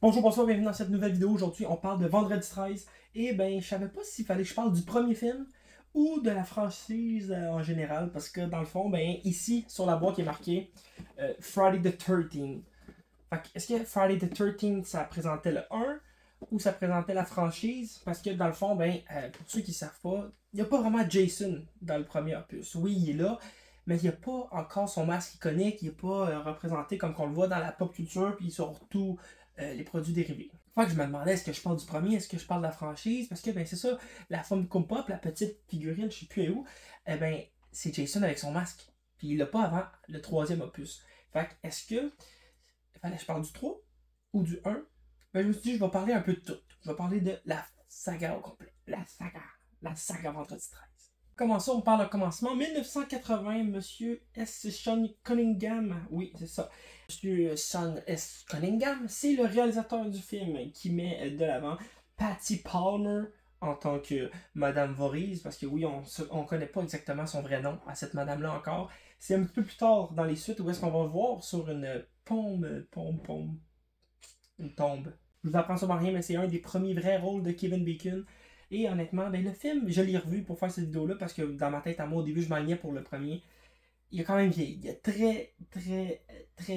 Bonjour, bonsoir, bienvenue dans cette nouvelle vidéo. Aujourd'hui, on parle de Vendredi 13. Et ben, je savais pas s'il fallait que je parle du premier film ou de la franchise en général. Parce que dans le fond, ben, ici, sur la boîte, il est marqué Friday the 13th. Fait que, est-ce que Friday the 13th, ça présentait le 1 ou ça présentait la franchise? Parce que dans le fond, ben, pour ceux qui savent pas, il n'y a pas vraiment Jason dans le premier opus. Oui, il est là, mais il n'y a pas encore son masque iconique, il n'est pas représenté comme qu'on le voit dans la pop culture, puis surtout les produits dérivés. Fait que je me demandais, est-ce que je parle du premier, est-ce que je parle de la franchise? Parce que, ben, c'est ça, la Funko Pop, la petite figurine, je sais plus où, eh ben, c'est Jason avec son masque. Puis il l'a pas avant le troisième opus. Fait que, est-ce que fallait que je parle du 3 ou du 1? Ben, je me suis dit, je vais parler un peu de tout. Je vais parler de la saga au complet. La saga Vendredi 13. Commençons, on parle au commencement. 1980, Monsieur S. Sean Cunningham, oui, c'est ça. Monsieur Sean S. Cunningham, c'est le réalisateur du film qui met de l'avant Patty Palmer en tant que Madame Voorhees, parce que oui, on connaît pas exactement son vrai nom à cette madame-là encore. C'est un petit peu plus tard dans les suites où est-ce qu'on va le voir sur une une tombe. Je vous apprends sûrement rien, mais c'est un des premiers vrais rôles de Kevin Bacon. Et honnêtement, ben, le film, je l'ai revu pour faire cette vidéo-là parce que dans ma tête, à moi, au début, je m'alignais pour le premier. Il a quand même vieilli. Il a très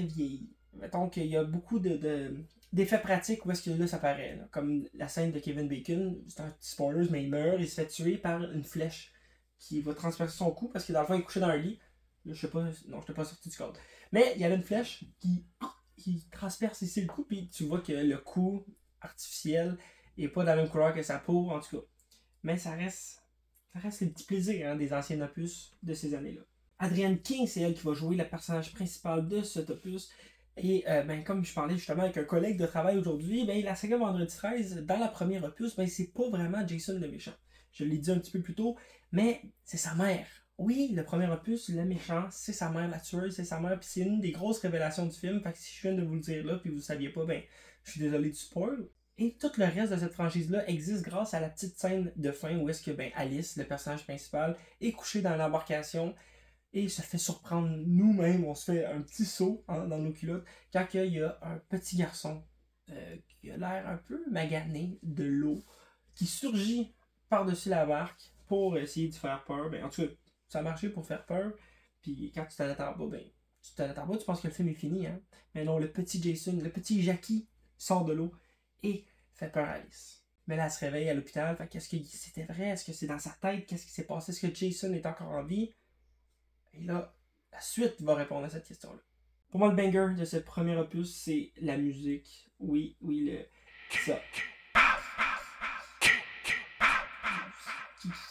vieilli. Mettons qu'il y a beaucoup d'effets pratiques où est-ce que là, ça paraît. Là. Comme la scène de Kevin Bacon, c'est un petit spoiler, mais il meurt, il se fait tuer par une flèche qui va transpercer son cou parce que dans le fond, il est couché dans un lit. Là, je sais pas, non, je t'ai pas sorti du code. Mais il y avait une flèche qui transperce ici le cou, puis tu vois que le cou artificiel est pas de la même couleur que sa peau, en tout cas. Mais ça reste les petits plaisirs hein, des anciens opus de ces années-là. Adrienne King, c'est elle qui va jouer le personnage principal de cet opus. Et ben, comme je parlais justement avec un collègue de travail aujourd'hui, ben, la saga Vendredi 13, dans la première opus, ben, c'est pas vraiment Jason le méchant. Je l'ai dit un petit peu plus tôt, mais c'est sa mère. Oui, le premier opus, le méchant, c'est sa mère, la tueuse, c'est sa mère, puis c'est une des grosses révélations du film. Fait que si je viens de vous le dire là, puis vous ne saviez pas, ben, je suis désolé du spoil. Et tout le reste de cette franchise-là existe grâce à la petite scène de fin où est-ce que ben, Alice, le personnage principal, est couchée dans l'embarcation et se fait surprendre nous-mêmes. On se fait un petit saut hein, dans nos culottes quand il y a un petit garçon qui a l'air un peu magané de l'eau qui surgit par-dessus la barque pour essayer de faire peur. Ben, en tout cas, ça a marché pour faire peur. Puis quand tu t'attends en bas, ben, tu t'attends en bas, tu penses que le film est fini. Hein? Mais non, le petit Jason, le petit Jackie sort de l'eau et fait peur à Alice. Mais là, elle se réveille à l'hôpital. Qu'est-ce que c'était vrai? Est-ce que c'est dans sa tête? Qu'est-ce qui s'est passé? Est-ce que Jason est encore en vie? Et là, la suite va répondre à cette question-là. Pour moi, le banger de ce premier opus, c'est la musique. Oui, ça.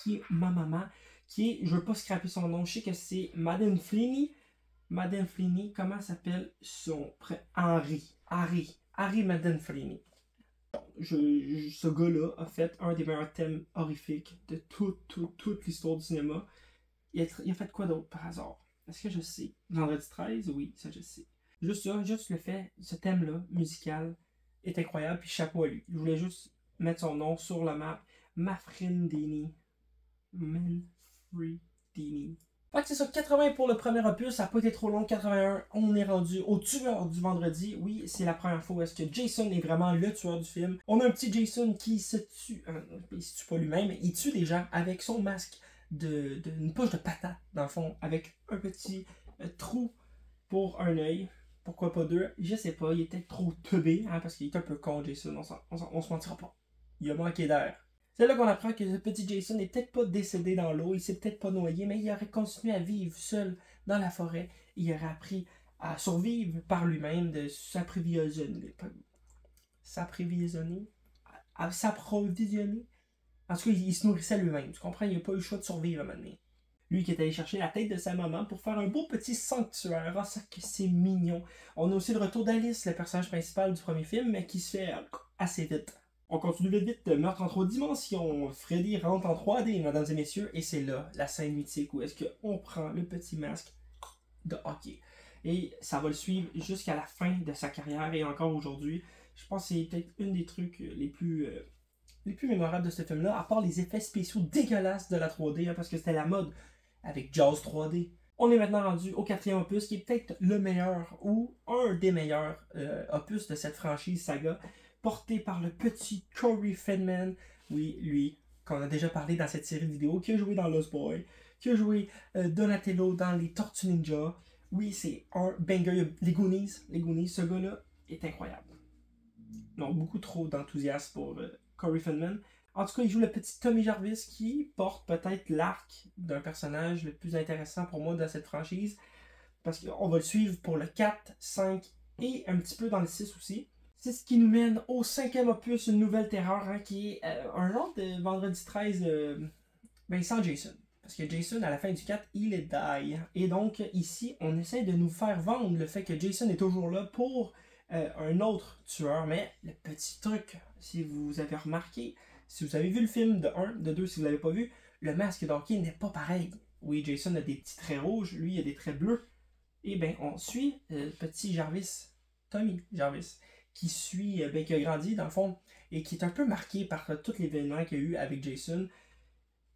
Qui est ma maman, qui est, je veux pas scraper son nom, je sais que c'est Madeleine Feeney. Madeleine Feeney, comment s'appelle son prénom? Harry Madeleine Feeney. Ce gars-là a fait un des meilleurs thèmes horrifiques de toute l'histoire du cinéma. Il a fait quoi d'autre par hasard? Est-ce que je sais? Vendredi 13? Oui, ça je sais. Juste ça, juste le fait, ce thème-là, musical, est incroyable, puis chapeau à lui. Je voulais juste mettre son nom sur la map. Manfredini. Fait que c'est ça, 80 pour le premier opus, ça n'a pas été trop long, 81, on est rendu au tueur du vendredi. Oui, c'est la première fois où est-ce que Jason est vraiment le tueur du film. On a un petit Jason qui se tue, il se tue pas lui-même, il tue des gens avec son masque une poche de patate, dans le fond, avec un petit trou pour un œil. Pourquoi pas deux? Je sais pas, il était trop teubé, hein, parce qu'il est un peu con, Jason, on se mentira pas. Il a manqué d'air. C'est là qu'on apprend que ce petit Jason n'est peut-être pas décédé dans l'eau, il s'est peut-être pas noyé, mais il aurait continué à vivre seul dans la forêt. Il aurait appris à survivre par lui-même, de s'approvisionner. S'approvisionner. En tout cas, il se nourrissait lui-même. Tu comprends? Il n'a pas eu le choix de survivre à un moment donné. Lui qui est allé chercher la tête de sa maman pour faire un beau petit sanctuaire. Ah, ça que c'est mignon. On a aussi le retour d'Alice, le personnage principal du premier film, mais qui se fait assez vite. On continue vite, meurtre en 3 dimensions. Freddy rentre en 3D, mesdames et messieurs, et c'est là la scène mythique où est-ce qu'on prend le petit masque de hockey. Et ça va le suivre jusqu'à la fin de sa carrière et encore aujourd'hui. Je pense que c'est peut-être une des trucs les plus mémorables de ce film-là, à part les effets spéciaux dégueulasses de la 3D, hein, parce que c'était la mode avec Jaws 3D. On est maintenant rendu au 4e opus, qui est peut-être le meilleur ou un des meilleurs opus de cette franchise saga, porté par le petit Corey Feldman. Oui, lui, qu'on a déjà parlé dans cette série de vidéos, qui a joué dans Lost Boy, qui a joué Donatello dans les Tortues Ninja. Oui, c'est un banger. Les Goonies, ce gars-là est incroyable. Non, beaucoup trop d'enthousiasme pour Corey Feldman. En tout cas, il joue le petit Tommy Jarvis qui porte peut-être l'arc d'un personnage le plus intéressant pour moi dans cette franchise. Parce qu'on va le suivre pour le 4, 5 et un petit peu dans le 6 aussi. C'est ce qui nous mène au 5e opus, une nouvelle terreur, hein, qui est un genre de vendredi 13 sans Jason. Parce que Jason, à la fin du 4, il est die. Et donc, ici, on essaie de nous faire vendre le fait que Jason est toujours là pour un autre tueur. Mais le petit truc, si vous avez remarqué, si vous avez vu le film de 1, de 2, si vous ne l'avez pas vu, le masque d'Hockey n'est pas pareil. Oui, Jason a des petits traits rouges, lui, il a des traits bleus. Et bien, on suit petit Jarvis, Tommy Jarvis, qui suit, qui a grandi, dans le fond, et qui est un peu marqué par tout l'événement qu'il y a eu avec Jason.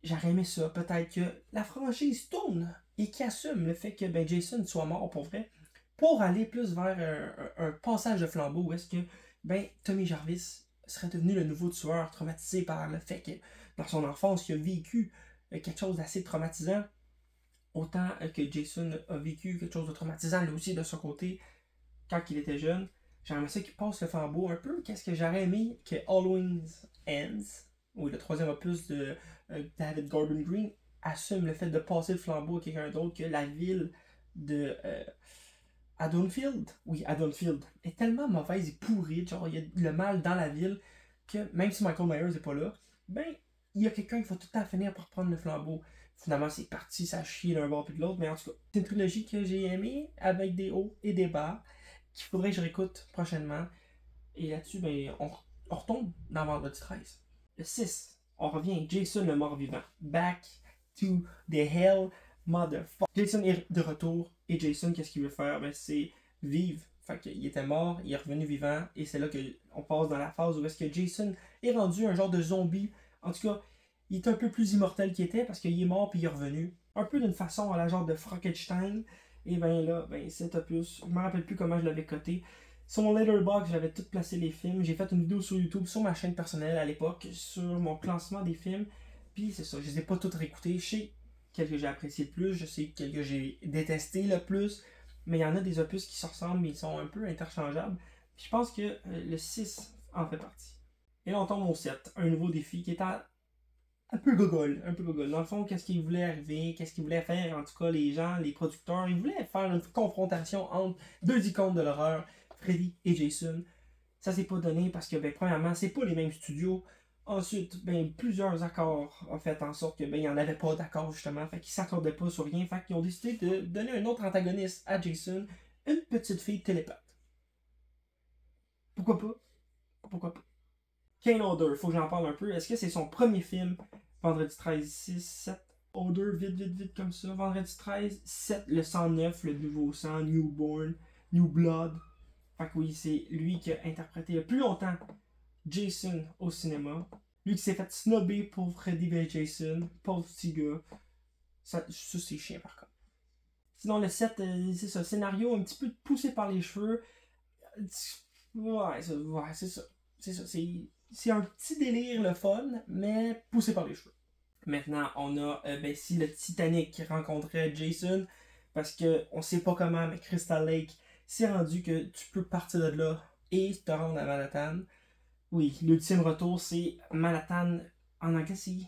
J'aurais aimé ça, peut-être que la franchise tourne et qui assume le fait que Jason soit mort pour vrai, pour aller plus vers un passage de flambeau où est-ce que Tommy Jarvis serait devenu le nouveau tueur traumatisé par le fait que dans son enfance, il a vécu quelque chose d'assez traumatisant. Autant que Jason a vécu quelque chose de traumatisant lui aussi de son côté quand il était jeune. J'aimerais ça qu'il passe le flambeau un peu. Qu'est-ce que j'aurais aimé que Halloween Ends, ou le 3e opus de David Gordon Green, assume le fait de passer le flambeau à quelqu'un d'autre, que la ville de Haddonfield, oui, Haddonfield, est tellement mauvaise et pourrie, genre il y a le mal dans la ville, que même si Michael Myers n'est pas là, il y a quelqu'un qui va tout le temps finir par prendre le flambeau. Finalement, c'est parti, ça chie d'un bord puis de l'autre, mais en tout cas, c'est une trilogie que j'ai aimée, avec des hauts et des bas, qu'il faudrait que je réécoute prochainement. Et là-dessus, on retombe dans Vendredi 13. Le 6, on revient, Jason le mort-vivant. Back to the hell, motherfucker. Jason est de retour, et Jason, qu'est-ce qu'il veut faire? C'est vivre. Fait qu'il était mort, il est revenu vivant, et c'est là qu'on passe dans la phase où est-ce que Jason est rendu un genre de zombie. En tout cas, il est un peu plus immortel qu'il était parce qu'il est mort puis il est revenu. Un peu d'une façon à la genre de Frankenstein. Et là, cet opus, je me rappelle plus comment je l'avais coté. Sur mon Letterboxd, j'avais tout placé les films. J'ai fait une vidéo sur YouTube, sur ma chaîne personnelle à l'époque, sur mon classement des films. Puis c'est ça, je les ai pas tous réécoutés. Je sais quel que j'ai apprécié le plus, je sais quel que j'ai détesté le plus. Mais il y en a des opus qui se ressemblent, mais ils sont un peu interchangeables. Puis je pense que le 6 en fait partie. Et là, on tombe au 7, un nouveau défi qui est un peu gogol. Dans le fond, qu'est-ce qu'ils voulaient arriver, qu'est-ce qu'ils voulaient faire, en tout cas, les gens, les producteurs, ils voulaient faire une confrontation entre deux icônes de l'horreur, Freddy et Jason. Ça s'est pas donné parce que, premièrement, c'est pas les mêmes studios. Ensuite, plusieurs accords ont fait en sorte que, il n'y en avait pas d'accord, justement. Fait qu'ils s'accordaient pas sur rien. Fait qu'ils ont décidé de donner un autre antagoniste à Jason, une petite fille télépathe. Pourquoi pas? Pourquoi pas? Kane Hodder, faut que j'en parle un peu. Est-ce que c'est son premier film? Vendredi 13, 6, 7. Hodder, vite, comme ça. Vendredi 13, 7, le 109, le nouveau sang, Newborn, New Blood. Fait que oui, c'est lui qui a interprété le plus longtemps Jason au cinéma. Lui qui s'est fait snobber pour Freddy vs Jason. Pauvre petit gars. Ça c'est chiant par contre. Sinon, le 7, c'est ça. Scénario un petit peu poussé par les cheveux. Ouais, c'est ça. C'est un petit délire, le fun, mais poussé par les cheveux. Maintenant, on a si le Titanic rencontrait Jason, parce que on sait pas comment, mais Crystal Lake s'est rendu que tu peux partir de là et te rendre à Manhattan. Oui, l'ultime retour, c'est Manhattan. En anglais, c'est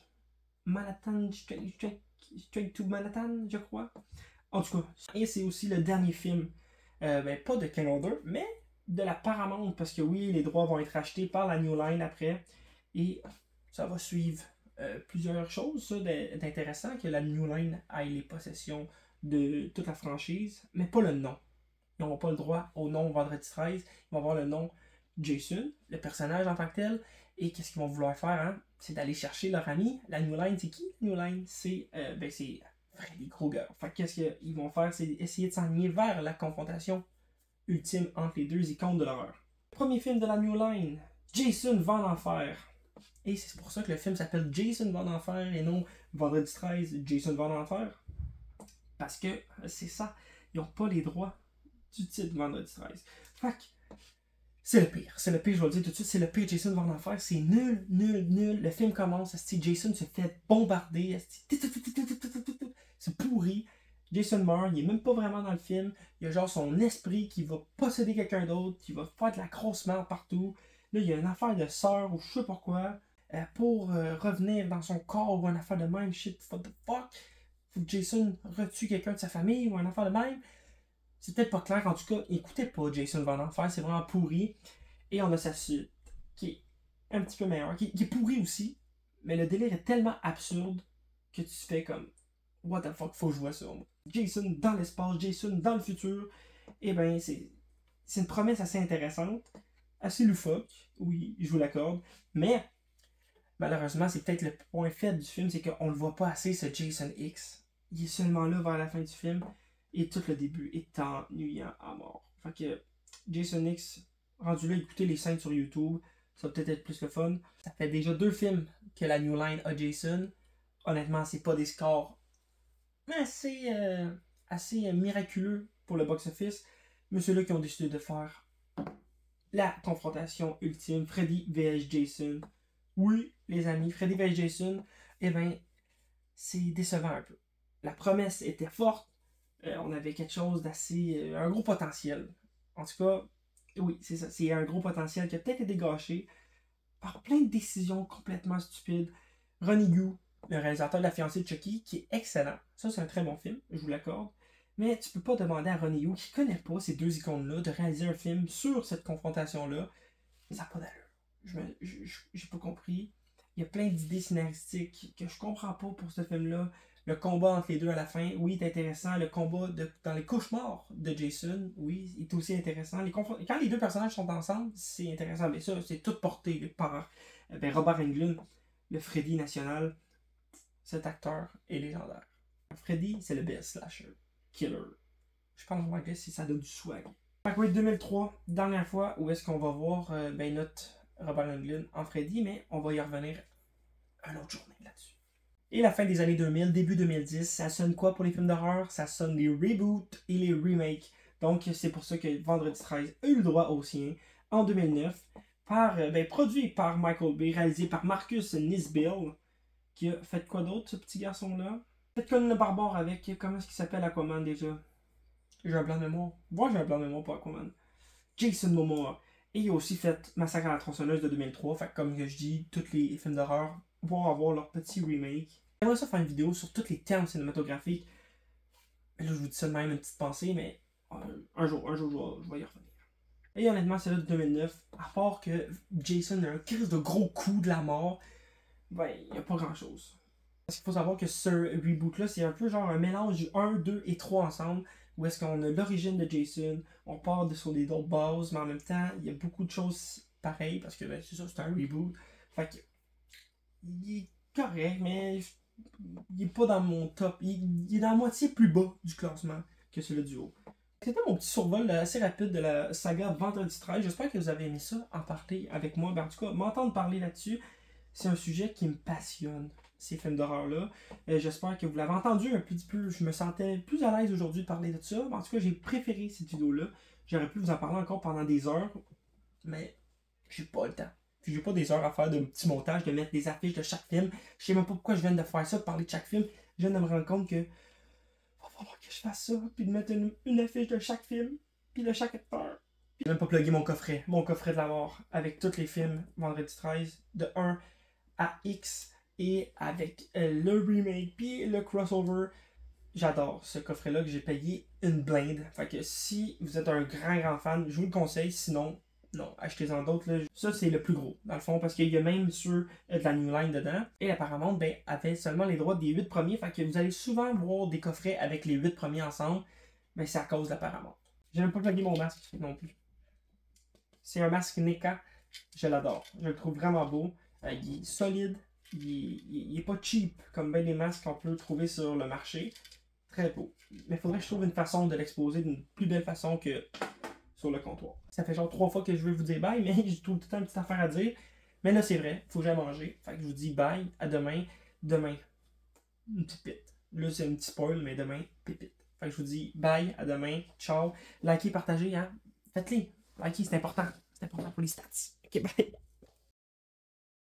Manhattan straight to Manhattan, je crois. En tout cas, et c'est aussi le dernier film, pas de Ken Hodder, mais de la Paramount, parce que oui, les droits vont être achetés par la New Line après, et ça va suivre plusieurs choses, ça, d'intéressant, que la New Line ait les possessions de toute la franchise, mais pas le nom. Ils n'auront pas le droit au nom Vendredi 13, ils vont avoir le nom Jason, le personnage en tant que tel, et qu'est-ce qu'ils vont vouloir faire, hein? C'est d'aller chercher leur ami. La New Line, c'est qui? La New Line, c'est Freddy Krueger. Fait qu'est-ce qu'ils vont faire, c'est essayer de s'enligner vers la confrontation ultime entre les deux icônes de l'horreur. Premier film de la New Line, Jason va en enfer. Et c'est pour ça que le film s'appelle Jason va en enfer et non Vendredi 13, Jason va en enfer. Parce que c'est ça, ils n'ont pas les droits du titre Vendredi 13. Fait que c'est le pire. C'est le pire, je vais le dire tout de suite. C'est le pire Jason va en faire. C'est nul, nul, nul. Le film commence. Jason se fait bombarder. C'est pourri. Jason meurt. Il est même pas vraiment dans le film. Il y a genre son esprit qui va posséder quelqu'un d'autre. Qui va faire de la grosse merde partout. Là, il y a une affaire de sœur ou je sais pas quoi. Pour revenir dans son corps ou une affaire de même. Shit, what the fuck. Faut que Jason retue quelqu'un de sa famille ou une affaire de même. C'est peut-être pas clair. En tout cas, écoutez pas Jason va en faire. C'est vraiment pourri. Et on a sa suite qui est un petit peu meilleure. Qui est pourri aussi. Mais le délire est tellement absurde que tu fais comme what the fuck, faut que je vois ça. Jason dans l'espace, Jason dans le futur. Et ben c'est une promesse assez intéressante. Assez loufoque. Oui, je vous l'accorde. Mais malheureusement, c'est peut-être le point faible du film, c'est qu'on le voit pas assez, ce Jason X. Il est seulement là vers la fin du film. Et tout le début est ennuyant à mort. Fait que Jason X, rendu là, écoutez les scènes sur YouTube. Ça va peut-être être plus le fun. Ça fait déjà 2 films que la New Line a Jason. Honnêtement, c'est pas des scores assez miraculeux pour le box-office. Mais ceux-là qui ont décidé de faire la confrontation ultime, Freddy vs Jason. Oui, les amis, Freddy vs Jason, eh ben, c'est décevant un peu. La promesse était forte. On avait quelque chose d'assez... un gros potentiel. En tout cas, oui, c'est ça. C'est un gros potentiel qui a peut-être été gâché par plein de décisions complètement stupides. Ronnie Yu, le réalisateur de La fiancée de Chucky, qui est excellent. Ça, c'est un très bon film, je vous l'accorde. Mais tu peux pas demander à Ronnie Yu, qui connaît pas ces 2 icônes-là, de réaliser un film sur cette confrontation-là. Ça n'a pas d'allure. J'ai pas compris. Il y a plein d'idées scénaristiques que je comprends pas pour ce film-là. Le combat entre les deux à la fin, oui, est intéressant. Le combat dans les cauchemars de Jason, oui, est aussi intéressant. Quand les 2 personnages sont ensemble, c'est intéressant. Mais ça, c'est tout porté par Robert Englund, le Freddy national. Cet acteur est légendaire. Freddy, c'est le best slasher. Killer. Je pense en anglais si ça donne du swag. Fait que oui, 2003, dernière fois où est-ce qu'on va voir notre Robert Englund en Freddy, mais on va y revenir une autre journée là-dessus. Et la fin des années 2000, début 2010, ça sonne quoi pour les films d'horreur? Ça sonne les reboots et les remakes. Donc c'est pour ça que Vendredi 13 a eu le droit au sien en 2009, produit par Michael Bay, réalisé par Marcus Nisbill, qui a fait quoi d'autre, ce petit garçon-là? Fait Conan le Barbare avec, comment est-ce qu'il s'appelle Aquaman déjà? J'ai un blanc de mémoire. Moi, j'ai un blanc de mémoire pour Aquaman. Jason Momoa. Et il a aussi fait Massacre à la tronçonneuse de 2003. Fait que comme je dis, tous les films d'horreur vont avoir leur petit remake. J'aimerais ça faire une vidéo sur tous les termes cinématographiques. Là, je vous dis ça de même, une petite pensée, mais un jour, je vais y revenir. Et honnêtement, c'est là de 2009. À part que Jason a un crise de gros coup de la mort, ben, il n'y a pas grand-chose. Parce qu'il faut savoir que ce reboot-là, c'est un peu genre un mélange du 1, 2 et 3 ensemble. Où est-ce qu'on a l'origine de Jason, on part sur des autres bases, mais en même temps, il y a beaucoup de choses pareilles, parce que ben, c'est ça, c'est un reboot. Fait que, il est correct, mais il est pas dans mon top. Il est dans la moitié plus bas du classement que celui du haut. C'était mon petit survol assez rapide de la saga Vendredi 13. J'espère que vous avez aimé ça, en parler avec moi. Ben, en tout cas, m'entendre parler là-dessus, c'est un sujet qui me passionne, ces films d'horreur-là. J'espère que vous l'avez entendu un petit peu. Je me sentais plus à l'aise aujourd'hui de parler de ça. En tout cas, j'ai préféré cette vidéo-là. J'aurais pu vous en parler encore pendant des heures, mais j'ai pas le temps. Puis j'ai pas des heures à faire de petits montages, de mettre des affiches de chaque film. Je sais même pas pourquoi je viens de faire ça, de parler de chaque film. Je viens de me rendre compte que va falloir que je fasse ça, puis de mettre une affiche de chaque film, puis de chaque acteur. Puis j'ai même pas plugué mon coffret de la mort, avec tous les films Vendredi 13, de 1 à X, et avec le remake, puis le crossover. J'adore ce coffret-là que j'ai payé une blinde. Fait que si vous êtes un grand fan, je vous le conseille. Sinon, non, achetez-en d'autres. Là. Ça, c'est le plus gros, dans le fond, parce qu'il y a même sur de la New Line dedans. Et apparemment, ben, avait seulement les droits des 8 premiers. Fait que vous allez souvent voir des coffrets avec les 8 premiers ensemble. Mais c'est à cause de la Paramount. J'ai même pas plugué mon masque non plus. C'est un masque NECA. Je l'adore. Je le trouve vraiment beau. Il est solide. Il est pas cheap comme bien les masques qu'on peut trouver sur le marché. Très beau. Mais il faudrait que je trouve une façon de l'exposer d'une plus belle façon que sur le comptoir. Ça fait genre 3 fois que je veux vous dire bye, mais j'ai tout le temps une petite affaire à dire. Mais là, c'est vrai, faut que j'aille manger. Fait que je vous dis bye, à demain. Demain, une petite pite. Là, c'est un petit spoil, mais demain, pépite. Fait que je vous dis bye, à demain, ciao. Likez, partagez, hein. Faites-les. Likez, c'est important. C'est important pour les stats. Ok, bye.